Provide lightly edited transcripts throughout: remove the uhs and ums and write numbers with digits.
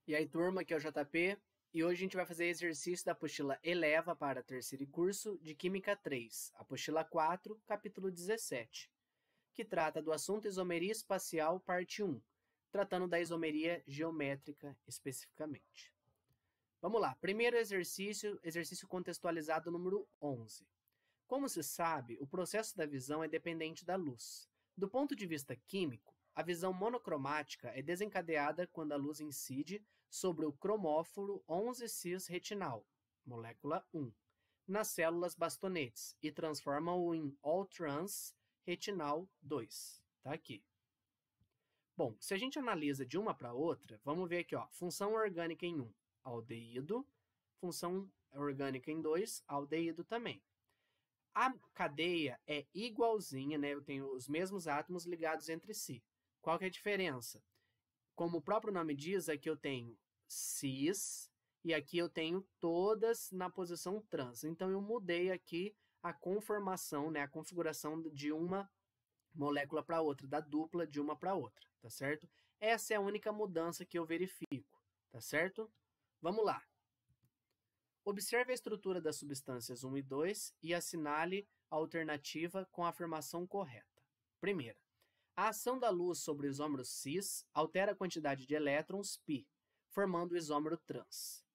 E aí, turma, aqui é o JP, e hoje a gente vai fazer exercício da apostila Eleva para terceiro curso de Química 3, apostila 4, capítulo 17, que trata do assunto isomeria espacial, parte 1, tratando da isomeria geométrica especificamente. Vamos lá, primeiro exercício contextualizado número 11. Como se sabe, o processo da visão é dependente da luz. Do ponto de vista químico, a visão monocromática é desencadeada quando a luz incide sobre o cromóforo 11-cis-retinal, molécula 1, nas células bastonetes e transforma-o em all-trans retinal 2. Tá aqui. Bom, se a gente analisa de uma para outra, vamos ver aqui, ó, função orgânica em 1, aldeído, função orgânica em 2, aldeído também. A cadeia é igualzinha, né? Eu tenho os mesmos átomos ligados entre si. Qual que é a diferença? Como o próprio nome diz, aqui eu tenho cis e aqui eu tenho todas na posição trans. Então, eu mudei aqui a conformação, né? A configuração de uma molécula para outra, da dupla de uma para outra, tá certo? Essa é a única mudança que eu verifico, tá certo? Vamos lá. Observe a estrutura das substâncias 1 e 2 e assinale a alternativa com a afirmação correta. Primeira, a ação da luz sobre o isômero cis altera a quantidade de elétrons π, formando o isômero trans.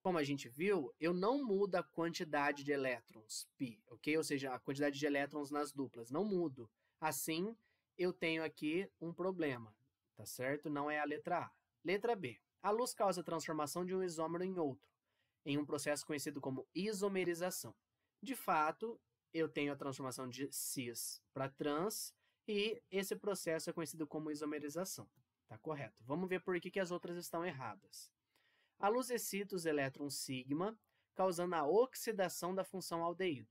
Como a gente viu, eu não mudo a quantidade de elétrons π, ok? Ou seja, a quantidade de elétrons nas duplas, não mudo. Assim, eu tenho aqui um problema, tá certo? Não é a letra A. Letra B, a luz causa a transformação de um isômero em outro, em um processo conhecido como isomerização. De fato, eu tenho a transformação de cis para trans e esse processo é conhecido como isomerização. Tá correto. Vamos ver por que as outras estão erradas. A luz excita os elétrons sigma, causando a oxidação da função aldeído.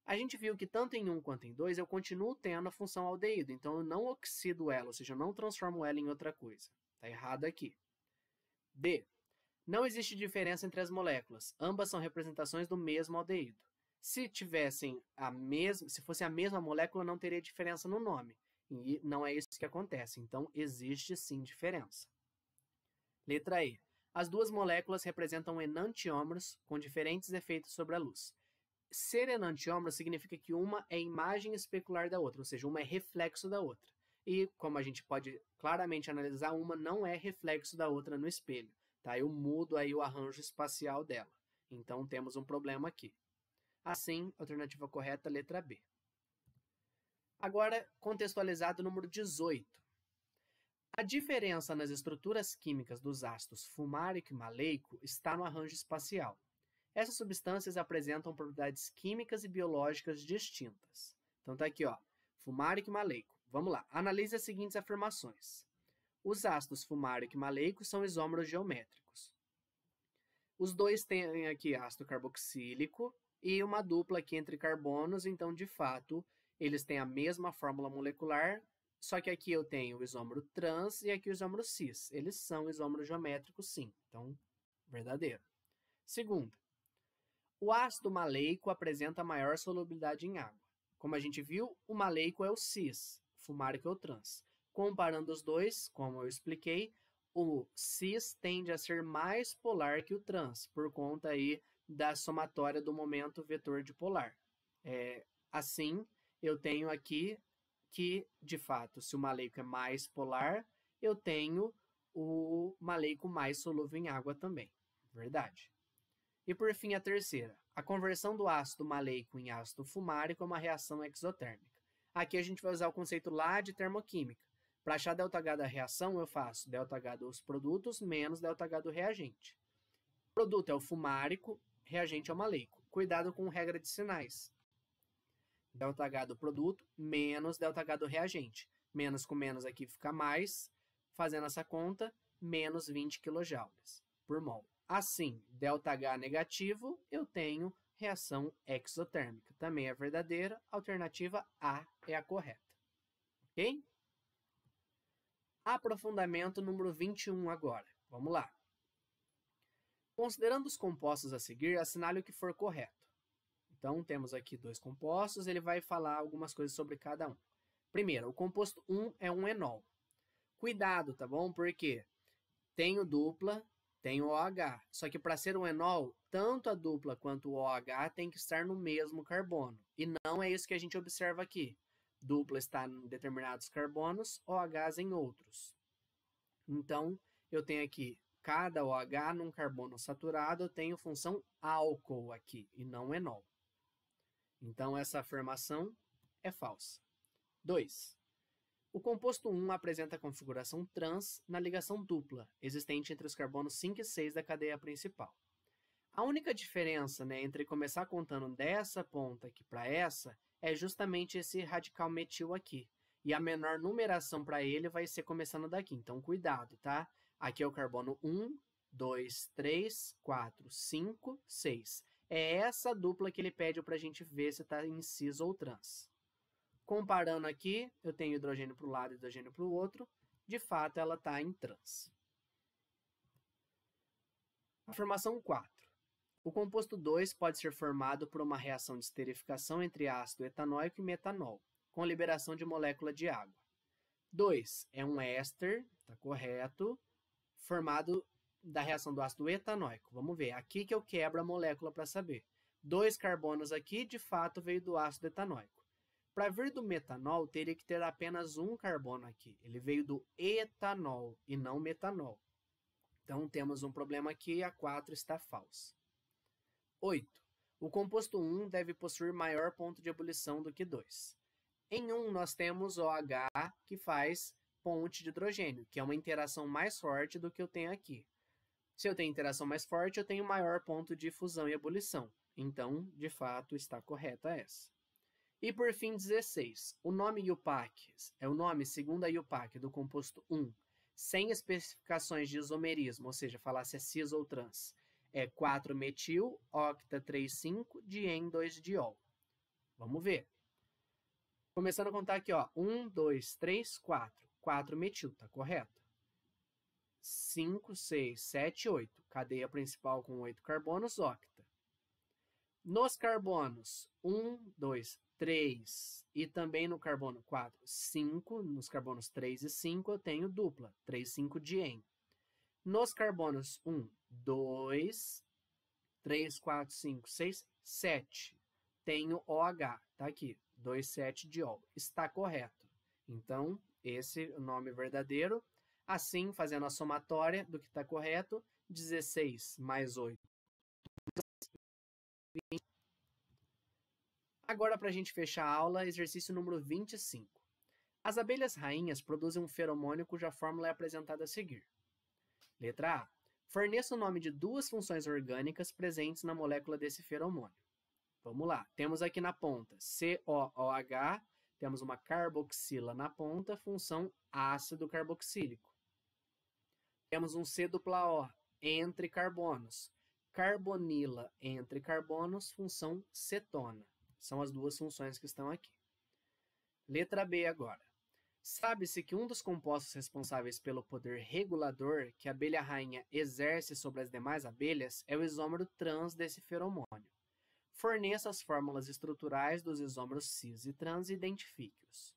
A gente viu que tanto em 1 quanto em 2 eu continuo tendo a função aldeído, então eu não oxido ela, ou seja, eu não transformo ela em outra coisa. Tá errado aqui. D. Não existe diferença entre as moléculas, ambas são representações do mesmo aldeído. Se fosse a mesma molécula, não teria diferença no nome. E não é isso que acontece, então existe sim diferença. Letra E. As duas moléculas representam enantiômeros com diferentes efeitos sobre a luz. Ser enantiômero significa que uma é imagem especular da outra, ou seja, uma é reflexo da outra. E, como a gente pode claramente analisar, uma não é reflexo da outra no espelho. Tá? Eu mudo aí o arranjo espacial dela. Então, temos um problema aqui. Assim, alternativa correta, letra B. Agora, contextualizado número 18. A diferença nas estruturas químicas dos ácidos fumárico e maleico está no arranjo espacial. Essas substâncias apresentam propriedades químicas e biológicas distintas. Então, tá aqui, ó, fumárico e maleico. Vamos lá, analise as seguintes afirmações. Os ácidos fumárico e maleico são isômeros geométricos. Os dois têm aqui ácido carboxílico e uma dupla aqui entre carbonos, então, de fato, eles têm a mesma fórmula molecular, só que aqui eu tenho o isômero trans e aqui o isômero cis. Eles são isômeros geométricos, sim. Então, verdadeiro. Segunda, o ácido maleico apresenta maior solubilidade em água. Como a gente viu, o maleico é o cis, o fumárico é o trans. Comparando os dois, como eu expliquei, o cis tende a ser mais polar que o trans, por conta aí da somatória do momento vetor dipolar. Assim, eu tenho aqui que, de fato, se o maleico é mais polar, eu tenho o maleico mais solúvel em água também. Verdade. E por fim, a terceira. A conversão do ácido maleico em ácido fumárico é uma reação exotérmica. Aqui a gente vai usar o conceito lá de termoquímica. Para achar ΔH da reação, eu faço ΔH dos produtos menos ΔH do reagente. Produto é o fumárico, reagente é o maleico. Cuidado com regra de sinais. ΔH do produto menos ΔH do reagente. Menos com menos aqui fica mais. Fazendo essa conta, menos 20 kJ por mol. Assim, ΔH negativo, eu tenho reação exotérmica. Também é verdadeira, alternativa A é a correta. Ok? Aprofundamento número 21 agora. Vamos lá. Considerando os compostos a seguir, assinale o que for correto. Então, temos aqui dois compostos, ele vai falar algumas coisas sobre cada um. Primeiro, o composto 1 é um enol. Cuidado, tá bom? Porque tenho dupla, Tem o OH. Só que para ser um enol, tanto a dupla quanto o OH tem que estar no mesmo carbono. E não é isso que a gente observa aqui. Dupla está em determinados carbonos, OHs em outros. Então, eu tenho aqui cada OH num carbono saturado, eu tenho função álcool aqui, e não enol. Então, essa afirmação é falsa. 2. O composto 1 apresenta a configuração trans na ligação dupla, existente entre os carbonos 5 e 6 da cadeia principal. A única diferença, entre começar contando dessa ponta aqui para essa é justamente esse radical metil aqui. E a menor numeração para ele vai ser começando daqui. Então, cuidado, tá? Aqui é o carbono 1, 2, 3, 4, 5, 6. É essa dupla que ele pede para a gente ver se está em cis ou trans. Comparando aqui, eu tenho hidrogênio para um lado e hidrogênio para o outro. De fato, ela está em trans. Afirmação 4. O composto 2 pode ser formado por uma reação de esterificação entre ácido etanóico e metanol, com liberação de molécula de água. 2 é um éster, está correto, formado da reação do ácido etanóico. Vamos ver, aqui que eu quebro a molécula para saber. 2 carbonos aqui, de fato, veio do ácido etanóico. Para vir do metanol, teria que ter apenas um carbono aqui. Ele veio do etanol e não metanol. Então, temos um problema aqui, a 4 está falsa. 8. O composto 1 deve possuir maior ponto de ebulição do que 2. Em 1, nós temos OH, que faz ponte de hidrogênio, que é uma interação mais forte do que eu tenho aqui. Se eu tenho interação mais forte, eu tenho maior ponto de fusão e ebulição. Então, de fato, está correta essa. E por fim, 16. O nome UPAC é o nome, segundo a UPAC, do composto 1, sem especificações de isomerismo, ou seja, falar se é cis ou trans. É 4-metil, octa-3,5-dien-2-diol. Vamos ver. Começando a contar aqui, ó. 1, 2, 3, 4. 4-metil, tá correto? 5, 6, 7, 8. Cadeia principal com 8 carbonos, octa. Nos carbonos 1, 2, 3 e também no carbono 4, 5, nos carbonos 3 e 5 eu tenho dupla, 3,5-dien. Nos carbonos 1, 2, 3, 4, 5, 6, 7, tenho OH, tá aqui, 2,7-diol. Está correto. Então, esse é o nome verdadeiro. Assim, fazendo a somatória do que está correto, 16 mais 8. Agora, para a gente fechar a aula, exercício número 25. As abelhas rainhas produzem um feromônio cuja fórmula é apresentada a seguir. Letra A. Forneça o nome de 2 funções orgânicas presentes na molécula desse feromônio. Vamos lá. Temos aqui na ponta COOH, temos uma carboxila na ponta, função ácido carboxílico. Temos um C-O entre carbonos. Carbonila entre carbonos, função cetona. São as 2 funções que estão aqui. Letra B agora. Sabe-se que um dos compostos responsáveis pelo poder regulador que a abelha rainha exerce sobre as demais abelhas é o isômero trans desse feromônio. Forneça as fórmulas estruturais dos isômeros cis e trans e identifique-os.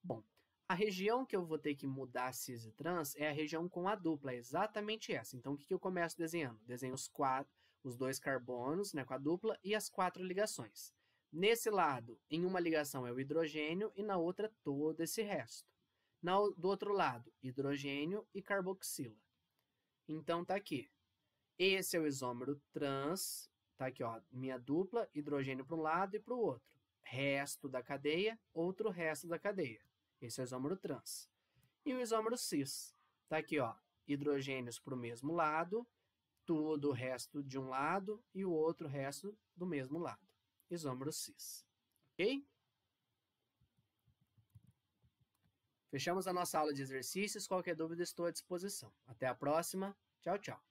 Bom, a região que eu vou ter que mudar cis e trans é a região com a dupla, é exatamente essa. Então, o que eu começo desenhando? Desenho os 2 carbonos, com a dupla, e as 4 ligações. Nesse lado, em uma ligação é o hidrogênio e na outra todo esse resto. Do outro lado, hidrogênio e carboxila. Então, tá aqui. Esse é o isômero trans, tá aqui, ó, minha dupla, hidrogênio para um lado e para o outro. Resto da cadeia, outro resto da cadeia. Esse é o isômero trans. E o isômero cis, tá aqui, ó, hidrogênios para o mesmo lado, tudo o resto de um lado e o outro resto do mesmo lado. Isômero cis. Ok? Fechamos a nossa aula de exercícios. Qualquer dúvida, estou à disposição. Até a próxima. Tchau, tchau.